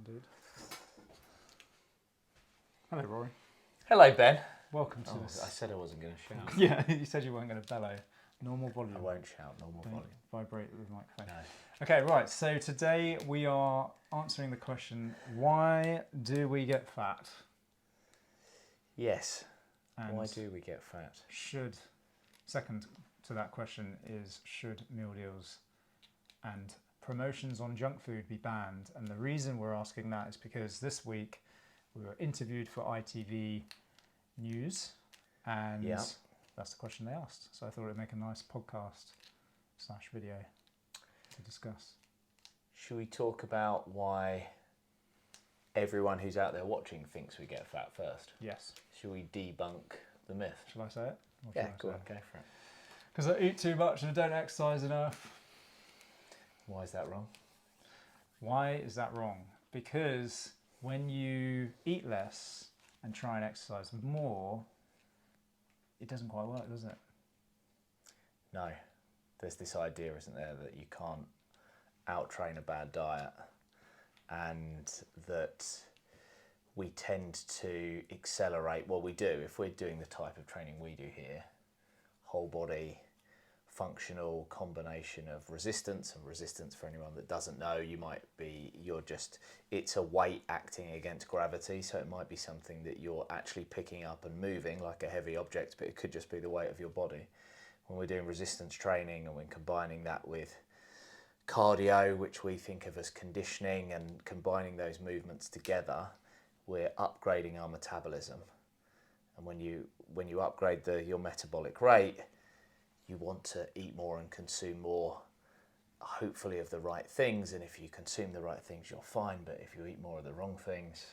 indeed. Hello, Rory. Hello, Ben. Welcome to this. I said I wasn't going to shout. Yeah, you said you weren't going to bellow. Normal volume. I won't shout, normal Don't volume. vibrate with the microphone. No. Okay, right. So today we are answering the question, why do we get fat? Yes. And Why do we get fat? second to that question is, should meal deals and promotions on junk food be banned? And the reason we're asking that is because this week we were interviewed for ITV News, and that's the question they asked. So I thought it'd make a nice podcast/video to discuss. Should we talk about why everyone who's out there watching thinks we get fat first? Yes. Should we debunk the myth? Shall I say it? Or Yeah, shall I go say on, it? go for it. Because I eat too much and I don't exercise enough. Why is that wrong? Why is that wrong? Because when you eat less and try and exercise more, it doesn't quite work, does it? No. There's this idea, isn't there, that you can't out-train a bad diet, and that we tend to accelerate. Well, we do. If we're doing the type of training we do here, whole body, functional combination of resistance, and resistance, for anyone that doesn't know, it's a weight acting against gravity, so it might be something that you're actually picking up and moving like a heavy object, but it could just be the weight of your body. When we're doing resistance training and we're combining that with cardio, which we think of as conditioning, and combining those movements together, we're upgrading our metabolism. And when you upgrade your metabolic rate, you want to eat more and consume more, hopefully of the right things. And if you consume the right things, you're fine. But if you eat more of the wrong things,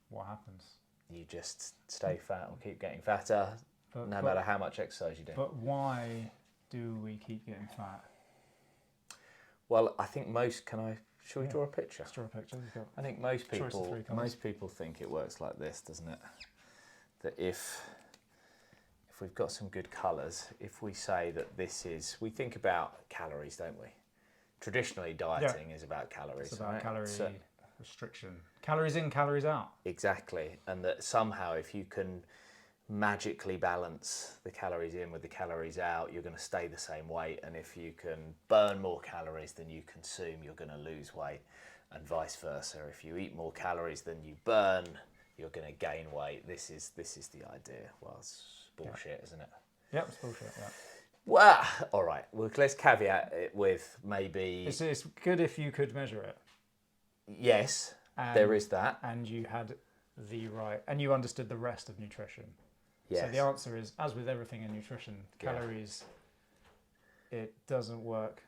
What happens? you just stay fat and keep getting fatter, no matter how much exercise you do. But why do we keep getting fat? Well, I think shall we draw a picture? Let's draw a picture. I think most Choice of three colours. most people think it works like this, doesn't it? That if we've got some good colours, if we say that we think about calories, don't we? Traditionally, dieting is about calories. It's about right? calorie restriction. Calories in, calories out. Exactly, and that somehow if you can magically balance the calories in with the calories out, you're going to stay the same weight, and if you can burn more calories than you consume, you're going to lose weight, and vice versa. If you eat more calories than you burn, you're going to gain weight. This is the idea. Well, it's bullshit, isn't it? Yep, it's bullshit. Yeah. Well, all right. Well, let's caveat it with maybe It's good if you could measure it. yes, there is that. And you had and you understood the rest of nutrition. Yes. So the answer is, as with everything in nutrition, calories, it doesn't work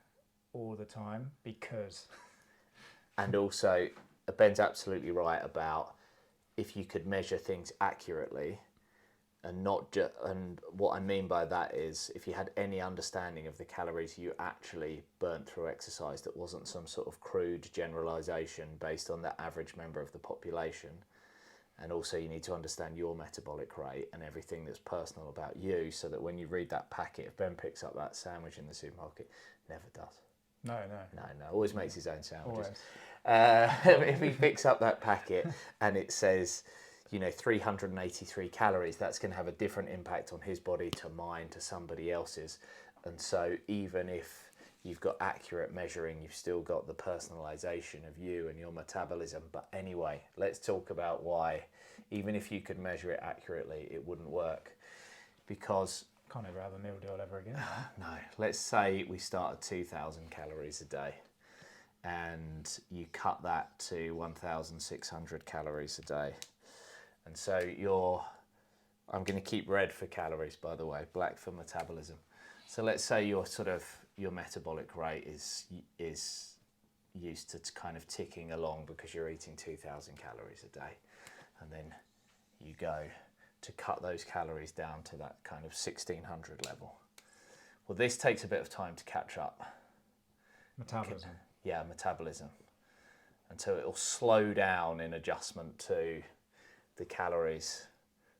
all the time because... And also, Ben's absolutely right about if you could measure things accurately, and not just, and what I mean by that is if you had any understanding of the calories you actually burnt through exercise, that wasn't some sort of crude generalization based on the average member of the population. And also you need to understand your metabolic rate and everything that's personal about you, so that when you read that packet, if Ben picks up that sandwich in the supermarket, never does. No. Always makes his own sandwiches. Always. If he picks up that packet and it says, 383 calories, that's going to have a different impact on his body to mine, to somebody else's. And so even if you've got accurate measuring, you've still got the personalization of you and your metabolism. But anyway, let's talk about why, even if you could measure it accurately, it wouldn't work. Because Can't ever have a meal deal ever again. no, let's say we start at 2,000 calories a day and you cut that to 1,600 calories a day. And so I'm going to keep red for calories, by the way, black for metabolism. So let's say your metabolic rate is used to kind of ticking along because you're eating 2,000 calories a day. And then you go to cut those calories down to that kind of 1,600 level. Well, this takes a bit of time to catch up. Metabolism. Yeah, metabolism. And so it'll slow down in adjustment to the calories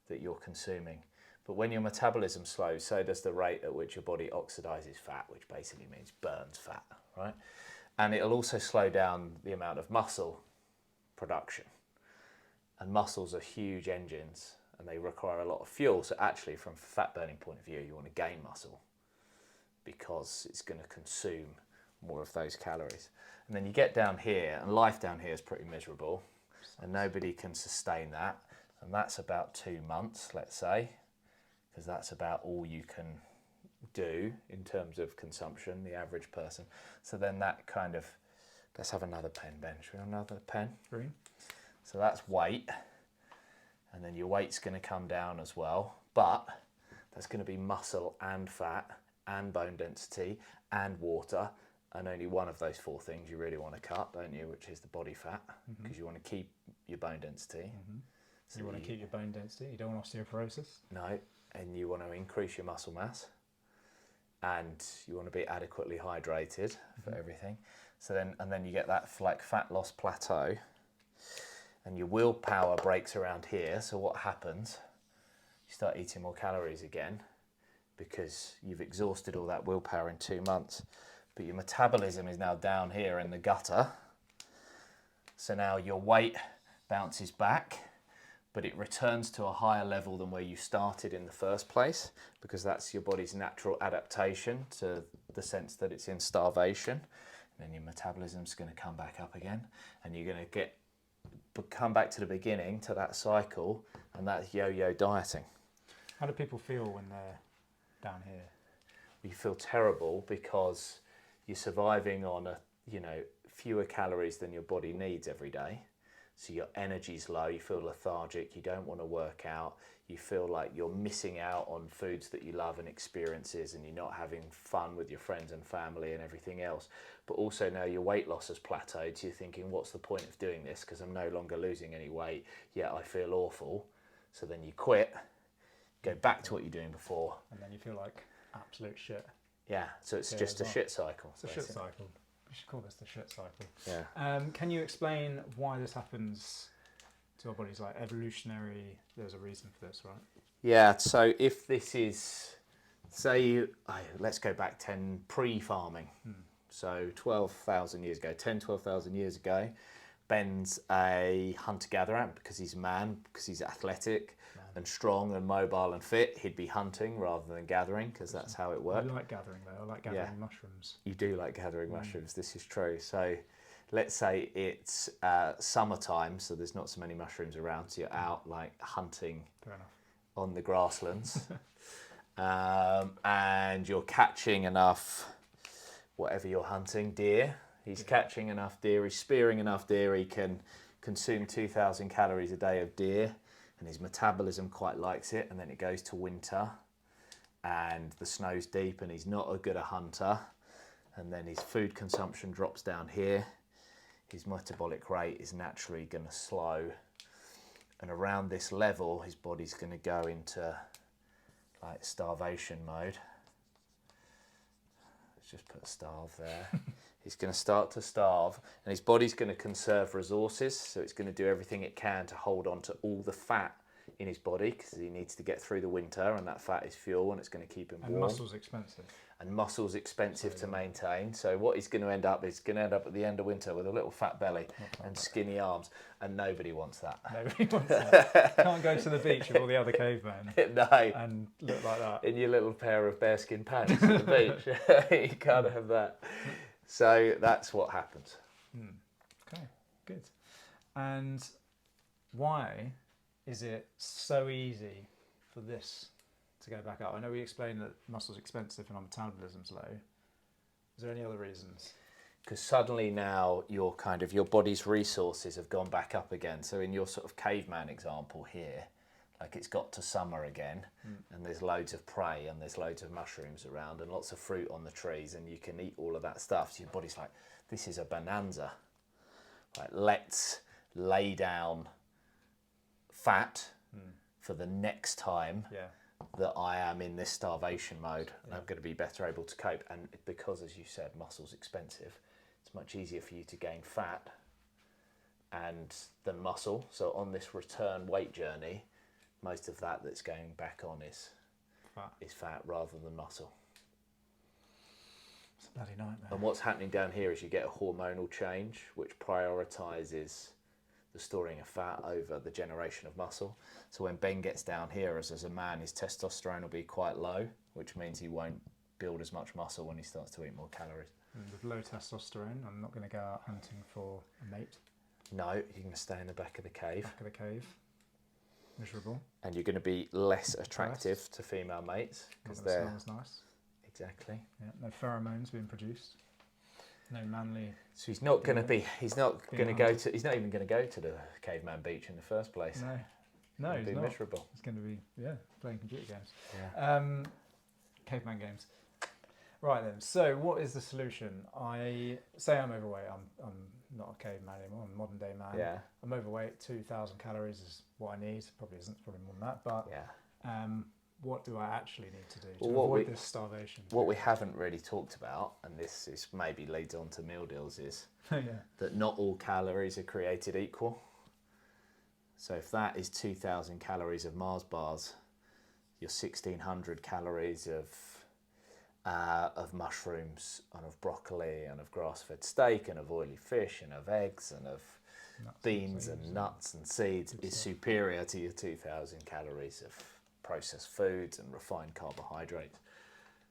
that you're consuming. But when your metabolism slows, so does the rate at which your body oxidizes fat, which basically means burns fat, right? And it'll also slow down the amount of muscle production. And muscles are huge engines and they require a lot of fuel. So actually, from a fat burning point of view, you want to gain muscle because it's going to consume more of those calories. And then you get down here, and life down here is pretty miserable, and nobody can sustain that. And that's about 2 months, let's say, because that's about all you can do in terms of consumption, the average person. So then that kind of, let's have another pen, Ben. Should we have another pen? Green. So that's weight, and then your weight's going to come down as well, but there's going to be muscle and fat and bone density and water, and only one of those 4 things you really want to cut, don't you, which is the body fat, because you want to keep your bone density. So you want to keep your bone density, you don't want osteoporosis? No, and you want to increase your muscle mass, and you want to be adequately hydrated for everything. So then, and then you get that like fat loss plateau, and your willpower breaks around here. So what happens? You start eating more calories again because you've exhausted all that willpower in 2 months. But your metabolism is now down here in the gutter. So now your weight bounces back, but it returns to a higher level than where you started in the first place, because that's your body's natural adaptation to the sense that it's in starvation. And then your metabolism's going to come back up again, and you're going to come back to the beginning, to that cycle, and that's yo-yo dieting. How do people feel when they're down here? You feel terrible because you're surviving on fewer calories than your body needs every day. So your energy's low, you feel lethargic, you don't want to work out, you feel like you're missing out on foods that you love and experiences, and you're not having fun with your friends and family and everything else. But also now your weight loss has plateaued, so you're thinking, what's the point of doing this? Because I'm no longer losing any weight, yet I feel awful. So then you quit, go back to what you're doing before. And then you feel like absolute shit. Yeah, so it's just a shit cycle. It's a shit cycle. We should call this the shit cycle. Yeah. Can you explain why this happens to our bodies? Like evolutionary, there's a reason for this, right? Yeah, so if this is, say, let's go back 10, pre-farming. So 12,000 years ago, 12,000 years ago, Ben's a hunter-gatherer because he's a man, because he's athletic and strong and mobile and fit. He'd be hunting rather than gathering, because that's how it worked. I like gathering though. I like gathering mushrooms. You do like gathering mushrooms, this is true. So let's say it's summertime, so there's not so many mushrooms around, so you're out like hunting on the grasslands, and you're catching enough, whatever you're hunting, deer. He's catching enough deer, he's spearing enough deer, he can consume 2,000 calories a day of deer, and his metabolism quite likes it. And then it goes to winter and the snow's deep and he's not a good a hunter, and then his food consumption drops down here. His metabolic rate is naturally going to slow, and around this level his body's going to go into like starvation mode. Let's just put starve there. He's going to start to starve, and his body's going to conserve resources, so it's going to do everything it can to hold on to all the fat in his body, because he needs to get through the winter, and that fat is fuel and it's going to keep him warm. And muscle's expensive. And muscle's expensive to maintain. So what he's going to end up is at the end of winter with a little fat belly and skinny arms, and nobody wants that. Nobody wants that. Can't go to the beach with all the other cavemen No. and look like that. In your little pair of bearskin pants at the beach. You can't have that. So that's what happens. Okay, good. And why is it so easy for this to go back up? I know we explained that muscle's expensive and our metabolism's low. Is there any other reasons? Because suddenly now your body's resources have gone back up again. So in your sort of caveman example here, like it's got to summer again, and there's loads of prey and there's loads of mushrooms around and lots of fruit on the trees, and you can eat all of that stuff. So your body's like, this is a bonanza. Like, let's lay down fat for the next time that I am in this starvation mode, and I'm going to be better able to cope. And because, as you said, muscle's expensive, it's much easier for you to gain fat than muscle. So on this return weight journey, most of that that's going back on is fat rather than muscle. It's a bloody nightmare. And what's happening down here is you get a hormonal change which prioritises the storing of fat over the generation of muscle. So when Ben gets down here, as a man, his testosterone will be quite low, which means he won't build as much muscle when he starts to eat more calories. And with low testosterone, I'm not going to go out hunting for a mate. No, you're going to stay in the back of the cave. Back of the cave. Miserable. And you're going to be less attractive to female mates because Not gonna they're smell as nice. exactly. Yeah, no pheromones being produced. No manly. So he's not going to be. He's not Being going to go hunted. to. He's not even going to go to the caveman beach in the first place. No, He'll he's be not. miserable. It's going to be playing computer games. Yeah. Caveman games. Right then. So what is the solution? I say I'm overweight. I'm not a caveman anymore. I'm a modern day man. Yeah. I'm overweight. 2,000 calories is what I need. Probably isn't. Probably more than that. But Yeah. what do I actually need to do to Well, what avoid we- this starvation? What we haven't really talked about, and this is maybe leads on to meal deals, is Yeah. that not all calories are created equal. So if that is 2,000 calories of Mars bars, your 1,600 calories of mushrooms and of broccoli and of grass-fed steak and of oily fish and of eggs and of Nuts beans seeds and nuts and seeds good is stuff. superior to your 2,000 calories of processed foods and refined carbohydrates.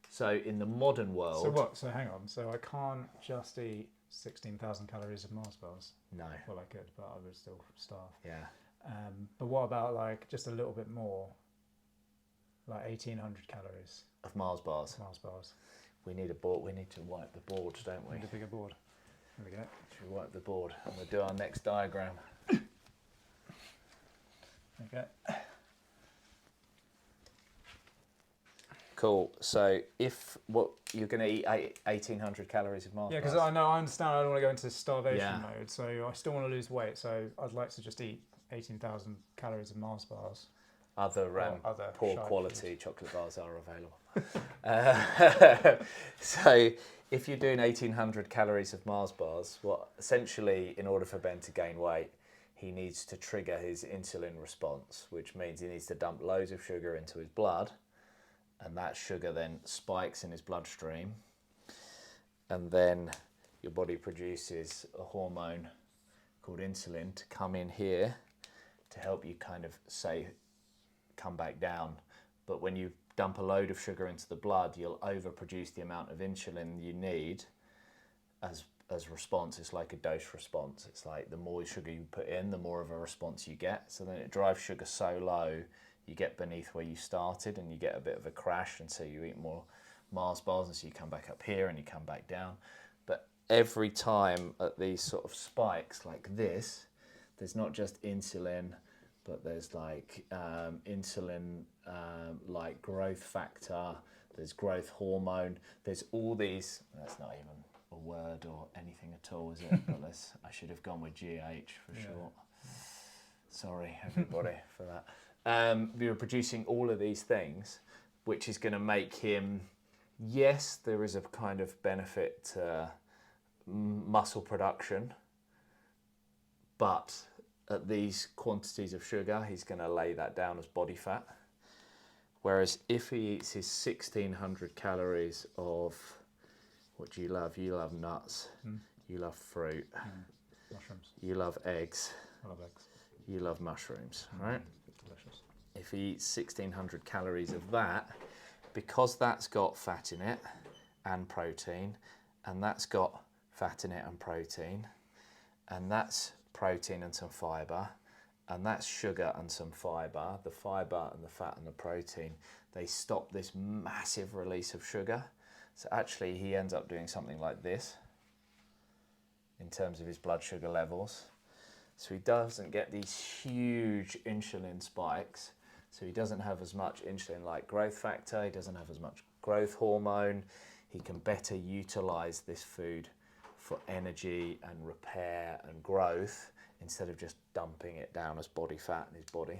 So in the modern world, So what? So hang on. So I can't just eat 16,000 calories of Mars bars. no, Well, I could, but I would still starve. yeah, But what about like just a little bit more, like 1,800 calories of Mars bars. of Mars bars? We need a board. We need to wipe the board, don't we? Need a bigger board. There we go. Should we wipe the board and we'll do our next diagram? Okay. Cool. So if what you're going to eat 1,800 calories of Mars Yeah, because bars. I understand I don't want to go into starvation Yeah. mode, so I still want to lose weight. So I'd like to just eat 18,000 calories of Mars bars. Other other poor shite quality chocolate bars are available. So if you're doing 1,800 calories of Mars bars, what essentially, in order for Ben to gain weight, he needs to trigger his insulin response, which means he needs to dump loads of sugar into his blood, and that sugar then spikes in his bloodstream, and then your body produces a hormone called insulin to come in here to help you kind of say come back down. But when you dump a load of sugar into the blood, you'll overproduce the amount of insulin you need as response. It's like a dose response. It's like the more sugar you put in, the more of a response you get. So then it drives sugar so low, you get beneath where you started and you get a bit of a crash, and so you eat more Mars bars, and so you come back up here and you come back down. But every time at these sort of spikes like this, there's not just insulin, but there's like insulin, like growth factor, there's growth hormone, there's all these, that's not even a word or anything at all, is it? But I should have gone with GH for short. Sorry, everybody, for that. You're producing all of these things, which is going to make him, yes, there is a kind of benefit to muscle production, but at these quantities of sugar, he's going to lay that down as body fat. Whereas if he eats his 1,600 calories of, what do you love? You love nuts, you love fruit, Mushrooms. you love eggs, I love eggs. you love mushrooms, right? Delicious. If he eats 1,600 calories of that, because that's got fat in it and protein, and that's got fat in it and protein, and that's protein and some fibre, and that's sugar and some fibre, the fibre and the fat and the protein, they stop this massive release of sugar. So actually he ends up doing something like this in terms of his blood sugar levels. So he doesn't get these huge insulin spikes. So he doesn't have as much insulin like growth factor, he doesn't have as much growth hormone. He can better utilize this food for energy and repair and growth instead of just dumping it down as body fat in his body.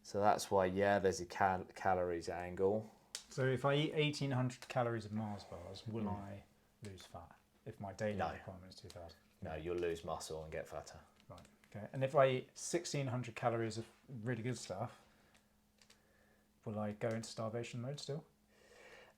So that's why, there's a calories angle. So if I eat 1,800 calories of Mars bars, will I lose fat if my daily No. requirement is 2,000? No, you'll lose muscle and get fatter. Right. Okay. And if I eat 1,600 calories of really good stuff, will I go into starvation mode still?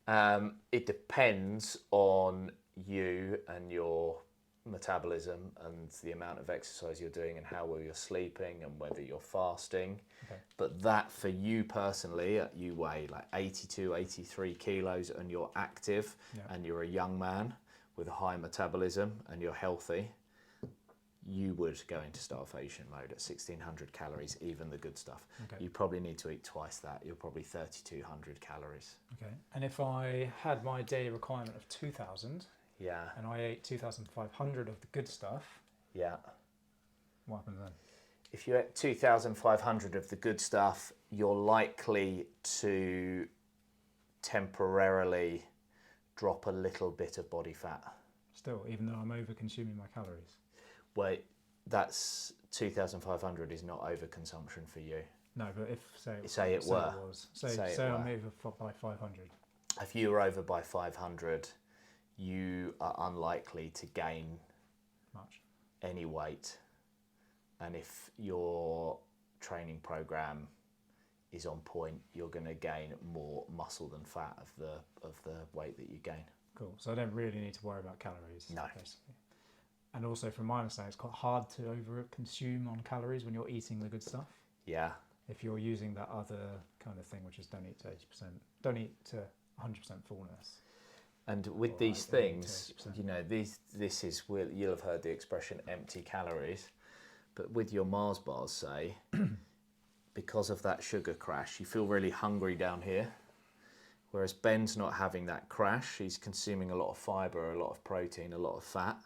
It depends on you and your metabolism and the amount of exercise you're doing and how well you're sleeping and whether you're fasting. Okay. But that for you personally, you weigh like 82, 83 kilos and you're active and you're a young man with a high metabolism and you're healthy, you would go into starvation mode at 1600 calories, even the good stuff. Okay. You probably need to eat twice that. You're probably 3200 calories. Okay. And if I had my daily requirement of 2000 Yeah, and I ate 2500 of the good stuff, yeah. what happens then? If you ate 2,500 of the good stuff, you're likely to temporarily drop a little bit of body fat. Still, even though I'm over consuming my calories. Wait, that's 2,500 is not overconsumption for you. No, but if Say it were. Say I'm over by 500. If you were over by 500, you are unlikely to gain Much. any weight. And if your training program is on point, you're going to gain more muscle than fat of the weight that you gain. Cool. So I don't really need to worry about calories. No. Basically. And also, from my understanding, it's quite hard to over consume on calories when you're eating the good stuff. Yeah. If you're using that other kind of thing, which is don't eat to 80%, don't eat to 100% fullness. And with Or these like 80 to things, 80%. you know, this is, you'll have heard the expression empty calories, but with your Mars bars, say, because of that sugar crash, you feel really hungry down here. Whereas Ben's not having that crash, he's consuming a lot of fibre, a lot of protein, a lot of fat.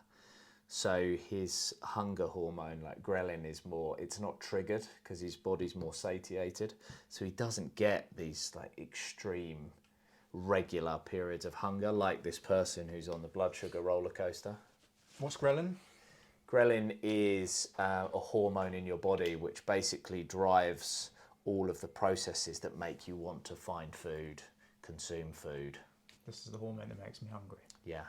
So his hunger hormone, like ghrelin, is more, it's not triggered because his body's more satiated. So he doesn't get these like extreme, regular periods of hunger like this person who's on the blood sugar roller coaster. What's ghrelin? Ghrelin is a hormone in your body which basically drives all of the processes that make you want to find food, consume food. This is the hormone that makes me hungry. Yeah,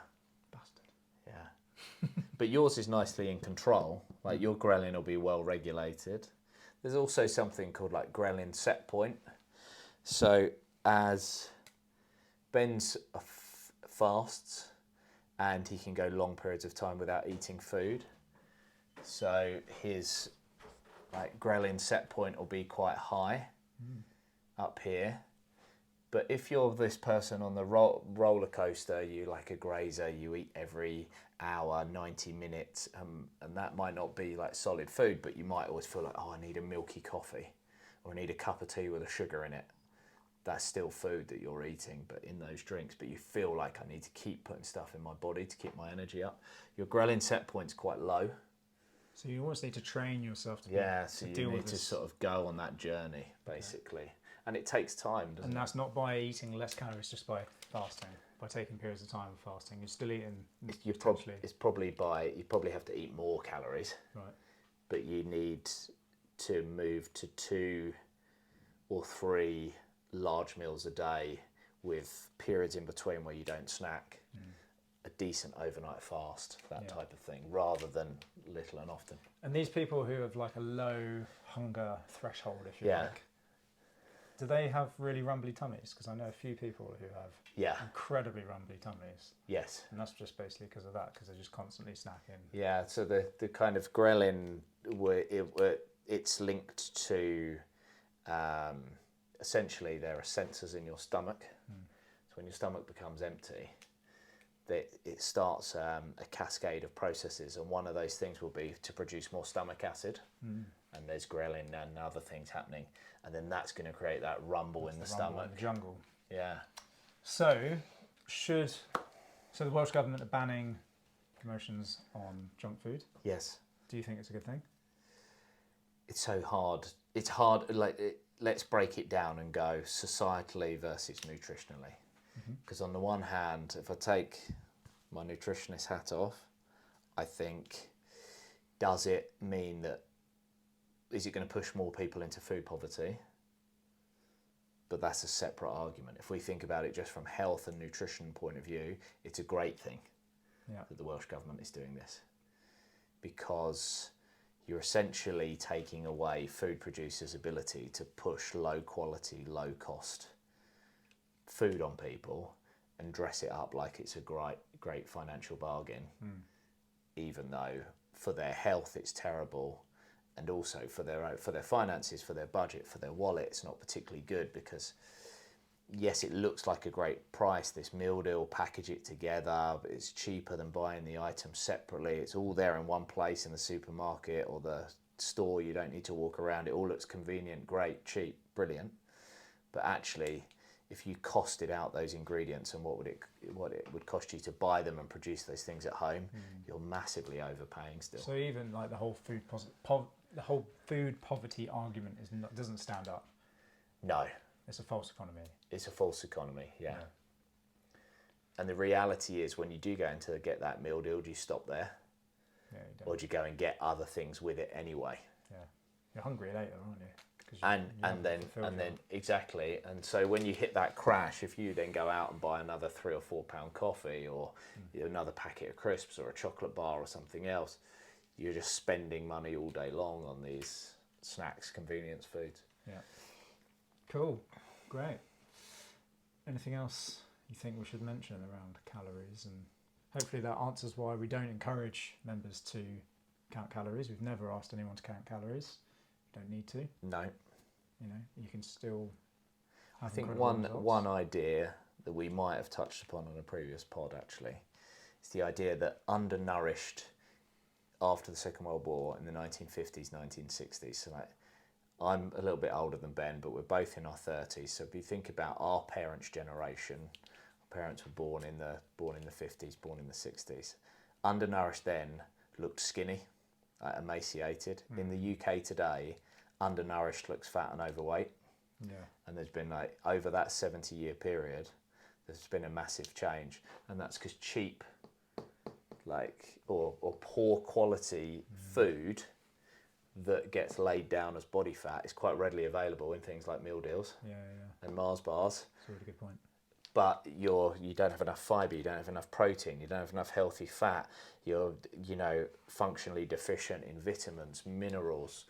Bastard. yeah. But yours is nicely in control. Like your ghrelin will be well regulated. There's also something called like ghrelin set point. So as Ben's fasts and he can go long periods of time without eating food. So his like ghrelin set point will be quite high up here. But if you're this person on the roller coaster, you like a grazer, you eat every hour, 90 minutes, and that might not be like solid food, but you might always feel like, oh, I need a milky coffee or I need a cup of tea with a sugar in it. That's still food that you're eating, but in those drinks, but you feel like I need to keep putting stuff in my body to keep my energy up. Your ghrelin set point's quite low. So you always need to train yourself to So to you deal need with to this. sort of go on that journey, basically. And it takes time, doesn't And it? that's not by eating less calories, just by fasting, by taking periods of time of fasting. You're still eating You potentially. you probably have to eat more calories, Right. but you need to move to 2 or 3 large meals a day with periods in between where you don't snack, a decent overnight fast, that type of thing, rather than little and often. And these people who have like a low hunger threshold, if you Yeah. like, do they have really rumbly tummies? Because I know a few people who have Yeah, incredibly rumbly tummies, yes. and that's just basically because of that, because they're just constantly snacking. Yeah, so the kind of ghrelin, it's linked to, essentially there are sensors in your stomach. So when your stomach becomes empty, it starts a cascade of processes, and one of those things will be to produce more stomach acid, and there's ghrelin and other things happening, and then that's going to create that rumble in the Rumble stomach. in the jungle. Yeah. So the Welsh government are banning promotions on junk food. Yes. Do you think it's a good thing? It's so hard. It's hard. Let's break it down and go societally versus nutritionally. Because on the one hand, if I take my nutritionist hat off, I think, does it mean that, is it going to push more people into food poverty? But that's a separate argument. If we think about it just from health and nutrition point of view, it's a great thing that the Welsh Government is doing this. Because you're essentially taking away food producers' ability to push low quality, low cost food on people, and dress it up like it's a great financial bargain, even though for their health it's terrible, and also for their finances, for their budget, for their wallet, it's not particularly good because yes, it looks like a great price, this meal deal, package it together, but it's cheaper than buying the items separately. It's all there in one place in the supermarket or the store. You don't need to walk around. It all looks convenient, great, cheap, brilliant. But actually, if you costed out those ingredients and what it would cost you to buy them and produce those things at home, you're massively overpaying still. So even like the whole food poverty argument doesn't stand up. No. It's a false economy. It's a false economy, yeah. And the reality is, when you do go into get that meal deal, do you stop there? Yeah, you don't. Or do you go and get other things with it anyway? Yeah, you're hungry later, aren't you? And then exactly. And so when you hit that crash, if you then go out and buy another £3 or £4 coffee, or another packet of crisps, or a chocolate bar, or something else, you're just spending money all day long on these snacks, convenience foods. Yeah. Cool. Great. Anything else you think we should mention around calories? And hopefully that answers why we don't encourage members to count calories. We've never asked anyone to count calories. You don't need to. No. You know, you can still have I think incredible results. one idea that we might have touched upon on a previous pod actually is the idea that undernourished after the Second World War in the 1950s, 1960s. So like, I'm a little bit older than Ben, but we're both in our 30s. So if you think about our parents' generation, our parents were born in the 50s, born in the 60s. Undernourished then looked skinny, emaciated. In the UK today, undernourished looks fat and overweight. Yeah. And there's been like, over that 70-year period, there's been a massive change. And that's because cheap, or poor quality food that gets laid down as body fat is quite readily available in things like meal deals and Mars bars. That's a really good point. But you don't have enough fibre, you don't have enough protein, you don't have enough healthy fat. You're functionally deficient in vitamins, minerals.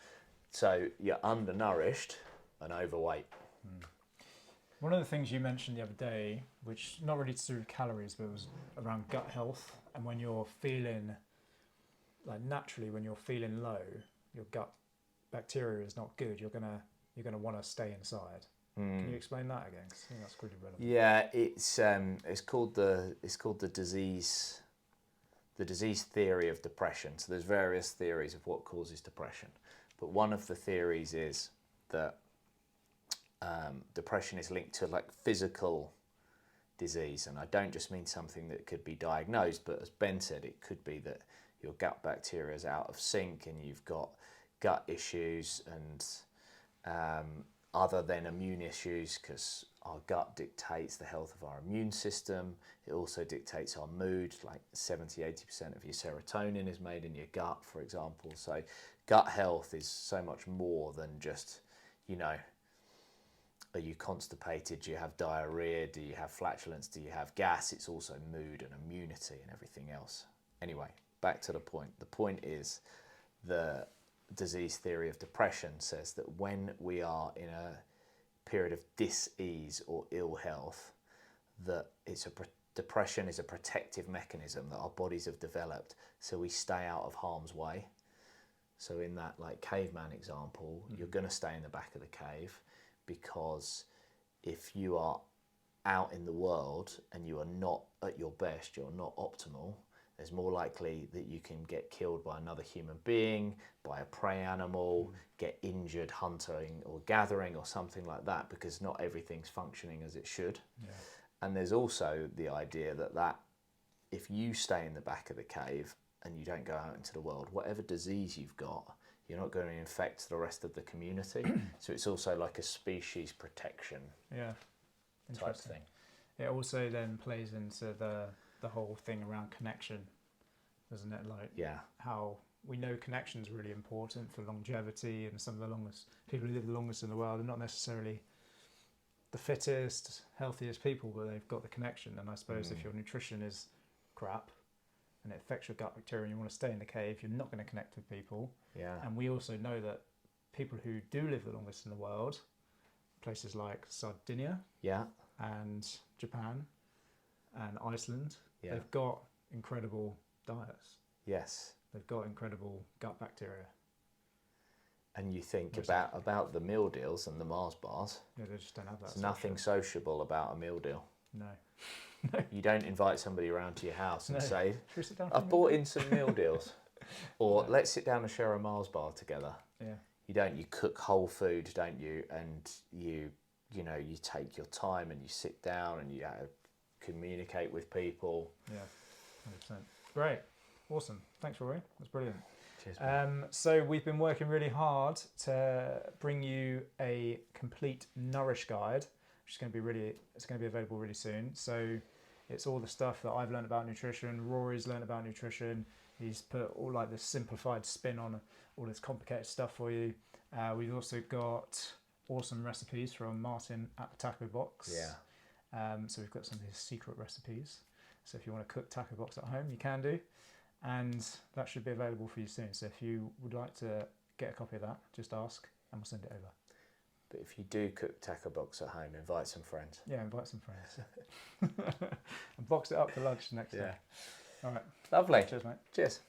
So you're undernourished and overweight. One of the things you mentioned the other day, which not really to do with calories, but it was around gut health. And when you're feeling, naturally, when you're feeling low, your gut bacteria is not good. You're gonna want to stay inside. Can you explain that again? 'Cause I think that's really relevant. Yeah, it's called the disease theory of depression. So there's various theories of what causes depression, but one of the theories is that depression is linked to physical disease, and I don't just mean something that could be diagnosed, but as Ben said, it could be that your gut bacteria is out of sync and you've got gut issues and other than immune issues, because our gut dictates the health of our immune system. It also dictates our mood, like 70-80% of your serotonin is made in your gut, for example. So gut health is so much more than just, are you constipated, do you have diarrhea, do you have flatulence, do you have gas? It's also mood and immunity and everything else. Anyway, back to the point. The point is the disease theory of depression says that when we are in a period of dis-ease or ill health, that depression is a protective mechanism that our bodies have developed so we stay out of harm's way. So in that caveman example, you're going to stay in the back of the cave, because if you are out in the world and you are not at your best, you're not optimal, there's more likely that you can get killed by another human being, by a prey animal, get injured hunting or gathering or something like that, because not everything's functioning as it should. Yeah. And there's also the idea that if you stay in the back of the cave and you don't go out into the world, whatever disease you've got, you're not going to infect the rest of the community. So it's also like a species protection type thing. It also then plays into the whole thing around connection, doesn't it? How we know connection is really important for longevity, and some of the people who live the longest in the world are not necessarily the fittest, healthiest people, but they've got the connection. And I suppose if your nutrition is crap and it affects your gut bacteria and you want to stay in the cave, you're not going to connect with people. Yeah. And we also know that people who do live the longest in the world, places like Sardinia and Japan, and Iceland, Yeah. they've got incredible diets. Yes. They've got incredible gut bacteria. And you think Most about the meal deals and the Mars bars. Yeah, they just don't have that. There's sort of nothing shit. sociable about a meal deal. No. You don't invite somebody around to your house and No. say, Should we sit down for a I've meal? bought in some meal deals. Or No. let's sit down and share a Mars bar together. Yeah. You don't. You cook whole food, don't you? And you take your time and you sit down and you communicate with people. Yeah. 100%. Great. Awesome. Thanks, Rory. That's brilliant. Cheers. So we've been working really hard to bring you a complete Nourish guide, which is going to be available really soon. So it's all the stuff that I've learned about nutrition. Rory's learned about nutrition. He's put all like this simplified spin on all this complicated stuff for you. We've also got awesome recipes from Martin at the Taco Box. Yeah. So we've got some of his secret recipes. So if you want to cook Taco Box at home, you can do. And that should be available for you soon. So if you would like to get a copy of that, just ask and we'll send it over. But if you do cook Taco Box at home, invite some friends. Yeah, invite some friends. And box it up for lunch next day. Yeah. All right. Lovely. Cheers, mate. Cheers.